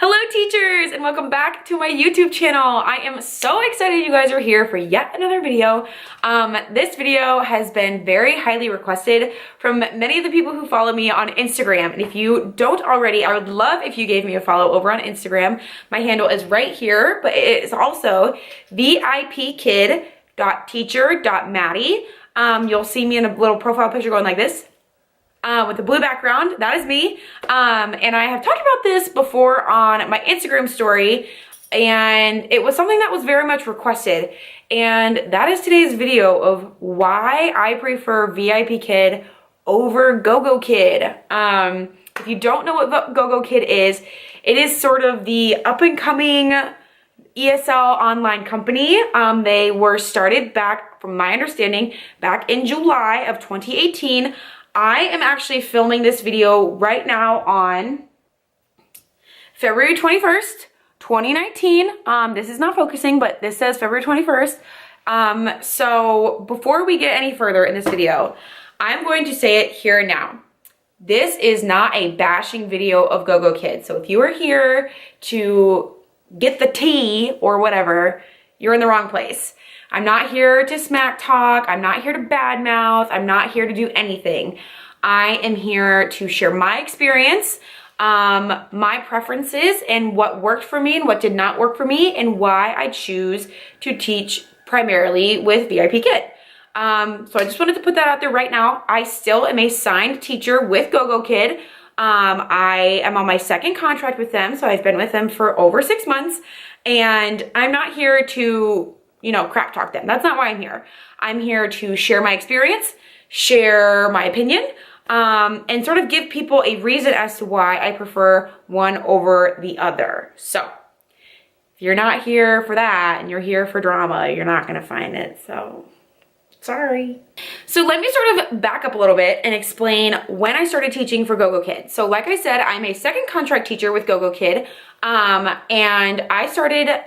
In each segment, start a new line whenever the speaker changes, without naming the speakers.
Hello teachers, and welcome back to my YouTube channel. I am so excited you guys are here for yet another video. This video has been very highly requested from many of the people who follow me on Instagram. And if you don't already, I would love if you gave me a follow over on Instagram. My handle is right here, but it is also VIPKid.teacher.maddy. You'll see me in a little profile picture going like this. With the blue background, that is me. And I have talked about this before on my Instagram story, and it was something that was very much requested. And that is today's video of why I prefer VIPKid over GoGoKid. If you don't know what GoGoKid is, it is sort of the up-and-coming ESL online company. They were started back, from my understanding, back in July of 2018. I am actually filming this video right now on February 21st, 2019. This is not focusing, but this says February 21st. So before we get any further in this video, I'm going to say it here and now. This is not a bashing video of GoGoKid. So if you are here to get the tea or whatever, you're in the wrong place. I'm not here to smack talk. I'm not here to badmouth. I'm not here to do anything. I am here to share my experience, my preferences, and what worked for me and what did not work for me, and why I choose to teach primarily with VIPKid. So I just wanted to put that out there right now. I still am a signed teacher with GoGoKid. I am on my second contract with them, so I've been with them for over 6 months, and I'm not here to crap talk them. That's not why I'm here. I'm here to share my experience, share my opinion, and sort of give people a reason as to why I prefer one over the other. So if you're not here for that and you're here for drama, you're not gonna find it, so sorry. So let me sort of back up a little bit and explain when I started teaching for GoGoKid. So like I said, I'm a second contract teacher with GoGoKid, and I started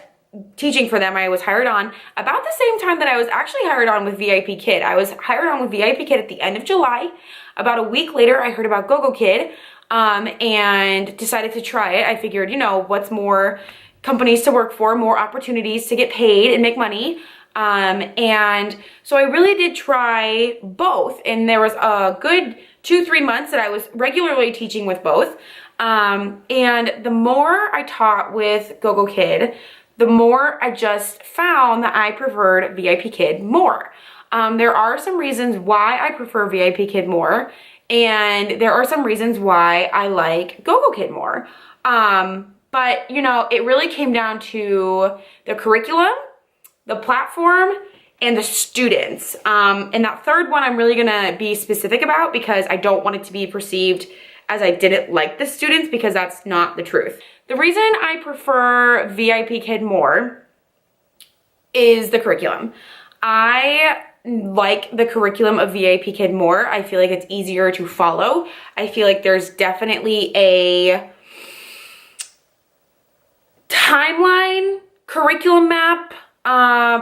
teaching for them. I was hired on about the same time that I was actually hired on with VIPKid. I was hired on with VIPKid at the end of July. About a week later, I heard about GoGoKid and decided to try it. I figured, what's more companies to work for, more opportunities to get paid and make money. And so I really did try both. And there was a good 2-3 months that I was regularly teaching with both. And the more I taught with GoGoKid, the more I just found that I preferred VIPKid more. There are some reasons why I prefer VIPKid more, and there are some reasons why I like GoGoKid more. But it really came down to the curriculum, the platform, and the students. And that third one I'm really gonna be specific about because I don't want it to be perceived as I didn't like the students, because that's not the truth. The reason I prefer VIPKid more is the curriculum. I like the curriculum of VIPKid more. I feel like it's easier to follow. I feel like there's definitely a timeline, curriculum map,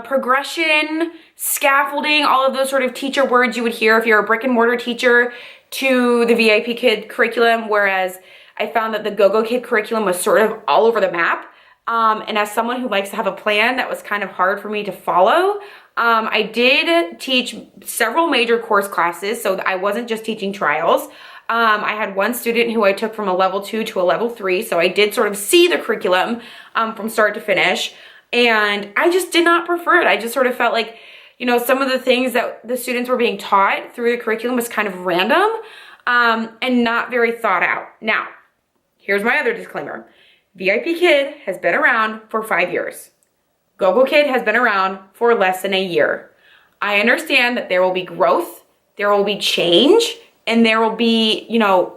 progression, scaffolding, all of those sort of teacher words you would hear if you're a brick and mortar teacher to the VIPKid curriculum, whereas I found that the GoGoKid curriculum was sort of all over the map. And as someone who likes to have a plan, that was kind of hard for me to follow. I did teach several major course classes, so I wasn't just teaching trials. I had one student who I took from a level 2 to a level 3, so I did sort of see the curriculum from start to finish. And I just did not prefer it. I just sort of felt like, some of the things that the students were being taught through the curriculum was kind of random and not very thought out. Now, here's my other disclaimer. VIPKid has been around for 5 years. GoGoKid has been around for less than a year. I understand that there will be growth, there will be change, and there will be,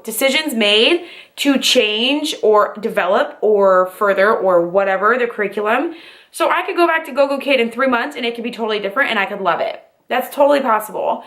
decisions made to change or develop or further or whatever the curriculum. So I could go back to GoGoKid in 3 months and it could be totally different and I could love it. That's totally possible.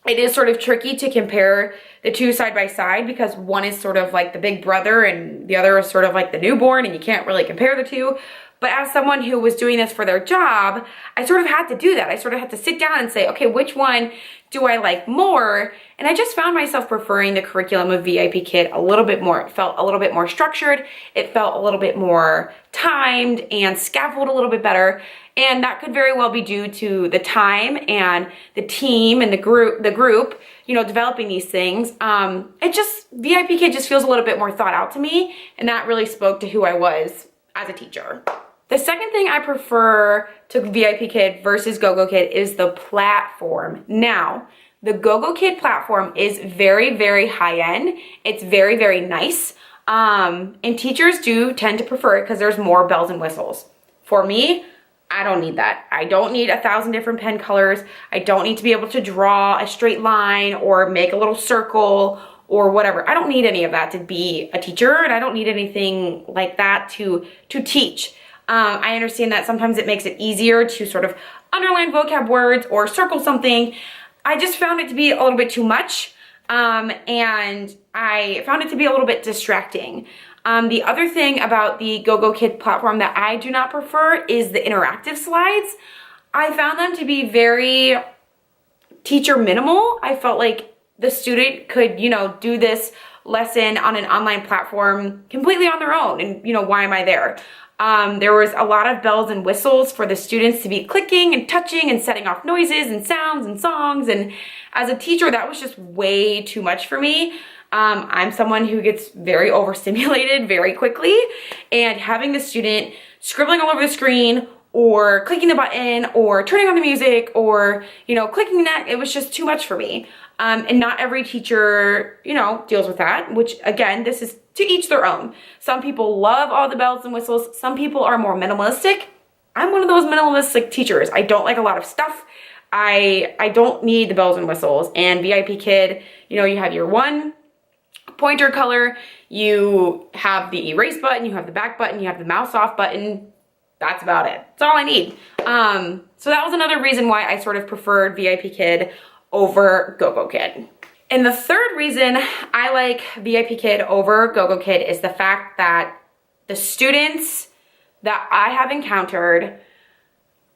It is sort of tricky to compare the two side by side because one is sort of like the big brother and the other is sort of like the newborn, and you can't really compare the two. But as someone who was doing this for their job, I sort of had to do that. I sort of had to sit down and say, okay, which one do I like more? And I just found myself preferring the curriculum of VIPKid a little bit more. It felt a little bit more structured. It felt a little bit more timed and scaffolded a little bit better. And that could very well be due to the time and the team and the group, you know, developing these things. VIPKid just feels a little bit more thought out to me, and that really spoke to who I was as a teacher. The second thing I prefer to VIPKid versus GoGoKid is the platform. Now, the GoGoKid platform is very, very high end. It's very, very nice. And teachers do tend to prefer it because there's more bells and whistles. For me, I don't need that. I don't need 1,000 different pen colors. I don't need to be able to draw a straight line or make a little circle or whatever. I don't need any of that to be a teacher, and I don't need anything like that to teach. I understand that sometimes it makes it easier to sort of underline vocab words or circle something. I just found it to be a little bit too much, and I found it to be a little bit distracting. The other thing about the GoGoKid platform that I do not prefer is the interactive slides. I found them to be very teacher minimal. I felt like the student could, you know, do this lesson on an online platform completely on their own, and, you know, why am I there? There was a lot of bells and whistles for the students to be clicking and touching and setting off noises and sounds and songs. And as a teacher, that was just way too much for me. I'm someone who gets very overstimulated very quickly, and having the student scribbling all over the screen or clicking the button or turning on the music or, you know, clicking that, it was just too much for me. And not every teacher, you know, deals with that, which again, this is to each their own. Some people love all the bells and whistles. Some people are more minimalistic. I'm one of those minimalistic teachers. I don't like a lot of stuff. I don't need the bells and whistles. And VIPKid, you know, you have your one pointer color, you have the erase button, you have the back button, you have the mouse off button. That's about it. That's all I need. So that was another reason why I sort of preferred VIPKid over GoGoKid. And the third reason I like VIPKid over GoGoKid is the fact that the students that I have encountered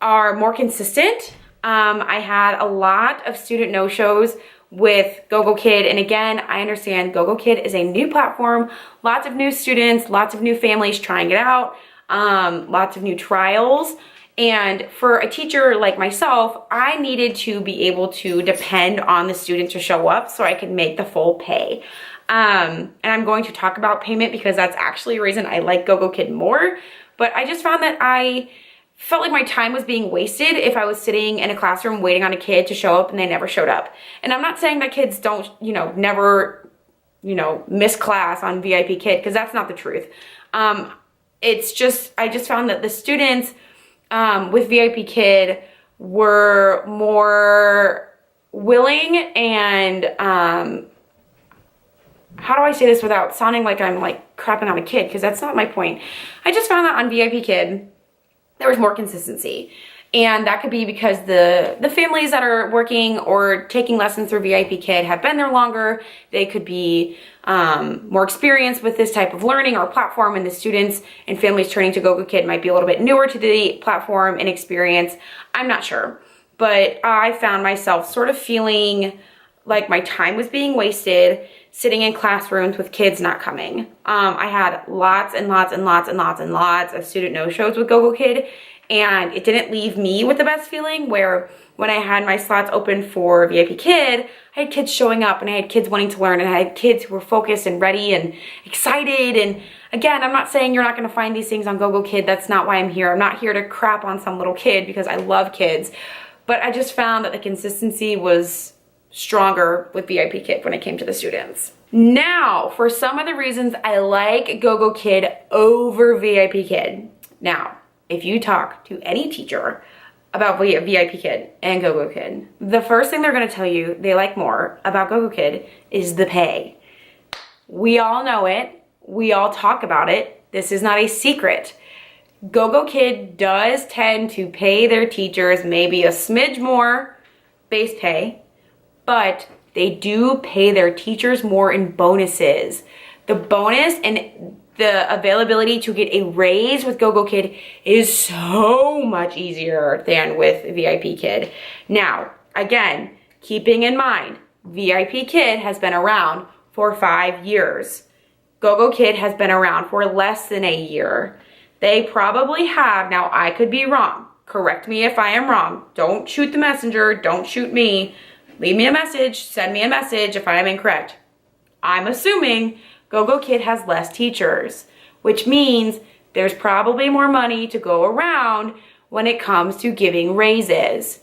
are more consistent. I had a lot of student no-shows with GoGoKid, and again, I understand GoGoKid is a new platform, lots of new students, lots of new families trying it out, lots of new trials. And for a teacher like myself, I needed to be able to depend on the students to show up so I could make the full pay. And I'm going to talk about payment because that's actually a reason I like GoGoKid more. But I just found that I felt like my time was being wasted if I was sitting in a classroom waiting on a kid to show up and they never showed up. And I'm not saying that kids don't, you know, never, you know, miss class on VIPKid, because that's not the truth. It's just, I just found that the students with VIPKid were more willing and, how do I say this without sounding like I'm like crapping on a kid, because that's not my point. I just found that on VIPKid, there was more consistency. And that could be because the families that are working or taking lessons through VIPKid have been there longer. They could be more experienced with this type of learning or platform, and the students and families turning to GoGoKid might be a little bit newer to the platform and experience. I'm not sure. But I found myself sort of feeling like my time was being wasted sitting in classrooms with kids not coming. I had lots and lots and lots and lots and lots of student no-shows with GoGoKid, and it didn't leave me with the best feeling, where when I had my slots open for VIPKid, I had kids showing up and I had kids wanting to learn, and I had kids who were focused and ready and excited. And again, I'm not saying you're not going to find these things on GoGoKid. That's not why I'm here. I'm not here to crap on some little kid because I love kids. But I just found that the consistency was stronger with VIPKid when it came to the students. Now, for some of the reasons I like GoGoKid over VIPKid. Now, if you talk to any teacher about VIPKid and GoGoKid, the first thing they're going to tell you they like more about GoGoKid is the pay. We all know it. We all talk about it. This is not a secret. GoGoKid does tend to pay their teachers maybe a smidge more base pay, but they do pay their teachers more in bonuses. The bonus, and the availability to get a raise with GoGoKid is so much easier than with VIPKid. Now, again, keeping in mind, VIPKid has been around for 5 years. GoGoKid has been around for less than a year. They probably have, now I could be wrong. Correct me if I am wrong. Don't shoot the messenger, don't shoot me. Leave me a message, send me a message if I am incorrect. I'm assuming GoGoKid has less teachers, which means there's probably more money to go around when it comes to giving raises.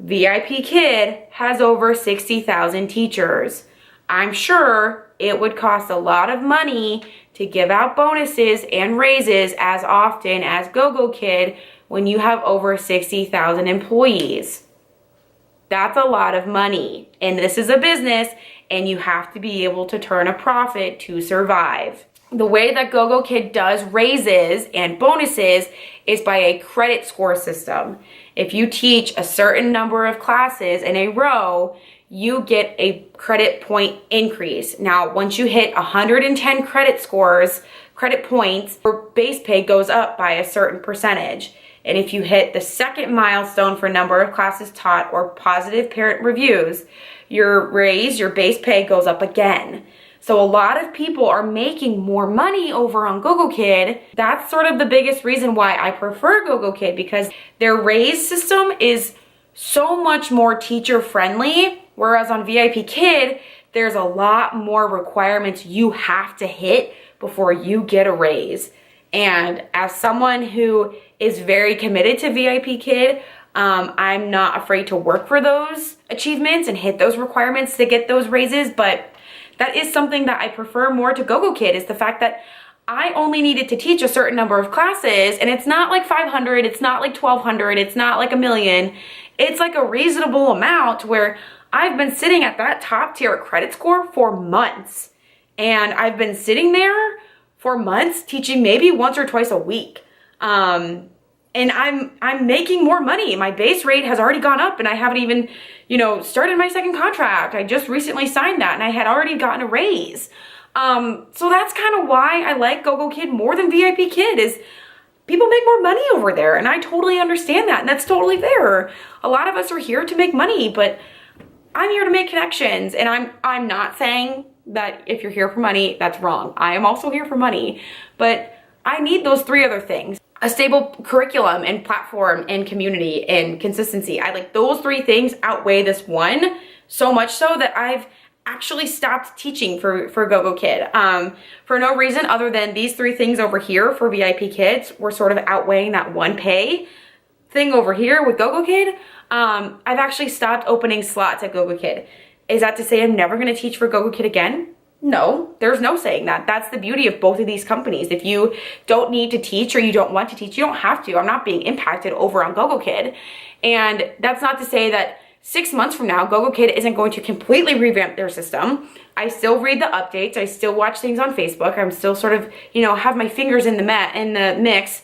VIPKid has over 60,000 teachers. I'm sure it would cost a lot of money to give out bonuses and raises as often as GoGoKid when you have over 60,000 employees. That's a lot of money, and this is a business, and you have to be able to turn a profit to survive. The way that GoGoKid does raises and bonuses is by a credit score system. If you teach a certain number of classes in a row, you get a credit point increase. Now, once you hit 110 credit points, your base pay goes up by a certain percentage. And if you hit the second milestone for number of classes taught or positive parent reviews, your raise, your base pay goes up again. So a lot of people are making more money over on GoGoKid. That's sort of the biggest reason why I prefer GoGoKid, because their raise system is so much more teacher friendly, whereas on VIPKid, there's a lot more requirements you have to hit before you get a raise. And as someone who is very committed to VIPKid, I'm not afraid to work for those achievements and hit those requirements to get those raises, but that is something that I prefer more to GoGoKid, is the fact that I only needed to teach a certain number of classes, and it's not like 500, it's not like 1,200, it's not like 1,000,000. It's like a reasonable amount where I've been sitting at that top tier credit score for months. And I've been sitting there for months teaching maybe once or twice a week. And I'm making more money. My base rate has already gone up, and I haven't even, started my second contract. I just recently signed that, and I had already gotten a raise. So that's kind of why I like GoGoKid more than VIPKid, is people make more money over there, and I totally understand that, and that's totally fair. A lot of us are here to make money, but I'm here to make connections, and I'm not saying that if you're here for money, that's wrong. I am also here for money, but I need those 3 other things: a stable curriculum and platform and community and consistency. I like those 3 things outweigh this one, so much so that I've actually stopped teaching for GoGoKid for no reason other than these 3 things over here for VIPKids were sort of outweighing that one pay thing over here with GoGoKid. I've actually stopped opening slots at GoGoKid. Is that to say I'm never going to teach for GoGoKid again? No, there's no saying that. That's the beauty of both of these companies. If you don't need to teach or you don't want to teach, you don't have to. I'm not being impacted over on GoGoKid. And that's not to say that 6 months from now, GoGoKid isn't going to completely revamp their system. I still read the updates. I still watch things on Facebook. I'm still sort of, have my fingers in the mix.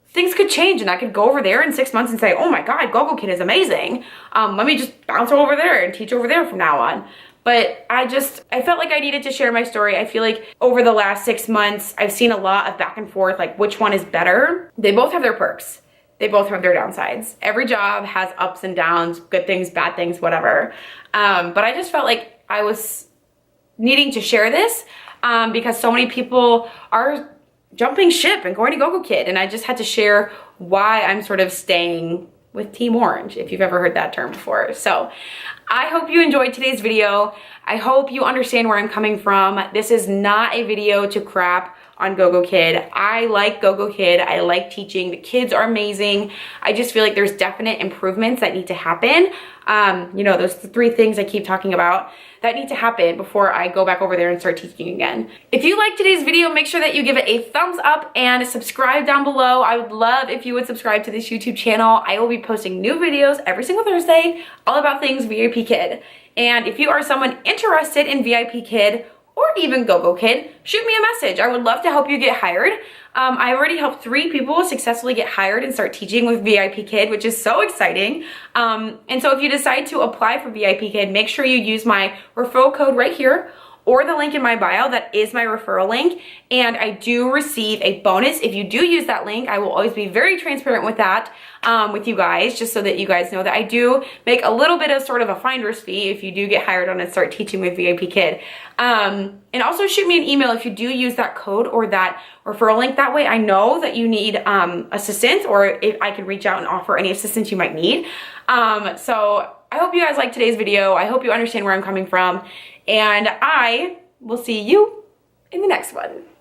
Things could change, and I could go over there in 6 months and say, oh my God, GoGoKid is amazing. Let me just bounce over there and teach over there from now on. But I felt like I needed to share my story. I feel like over the last 6 months, I've seen a lot of back and forth, like which one is better. They both have their perks. They both have their downsides. Every job has ups and downs, good things, bad things, whatever. But I just felt like I was needing to share this because so many people are jumping ship and going to GoGoKid, and I just had to share why I'm sort of staying with Team Orange, if you've ever heard that term before. So I hope you enjoyed today's video. I hope you understand where I'm coming from. This is not a video to crap on GoGoKid. I like GoGoKid. I like teaching. The kids are amazing. I just feel like there's definite improvements that need to happen. Those 3 things I keep talking about that need to happen before I go back over there and start teaching again. If you liked today's video, make sure that you give it a thumbs up and subscribe down below. I would love if you would subscribe to this YouTube channel. I will be posting new videos every single Thursday all about things VIPKid. And if you are someone interested in VIPKid or even GoGoKid, shoot me a message. I would love to help you get hired. I already helped 3 people successfully get hired and start teaching with VIPKid, which is so exciting. And so if you decide to apply for VIPKid, make sure you use my referral code right here. or the link in my bio. That is my referral link, and I do receive a bonus if you do use that link. I will always be very transparent with that with you guys, just so that you guys know that I do make a little bit of sort of a finder's fee if you do get hired on and start teaching with VIPKid. And also shoot me an email if you do use that code or that referral link. That way I know that you need assistance, or if I can reach out and offer any assistance you might need. So I hope you guys liked today's video. I hope you understand where I'm coming from, and I will see you in the next one.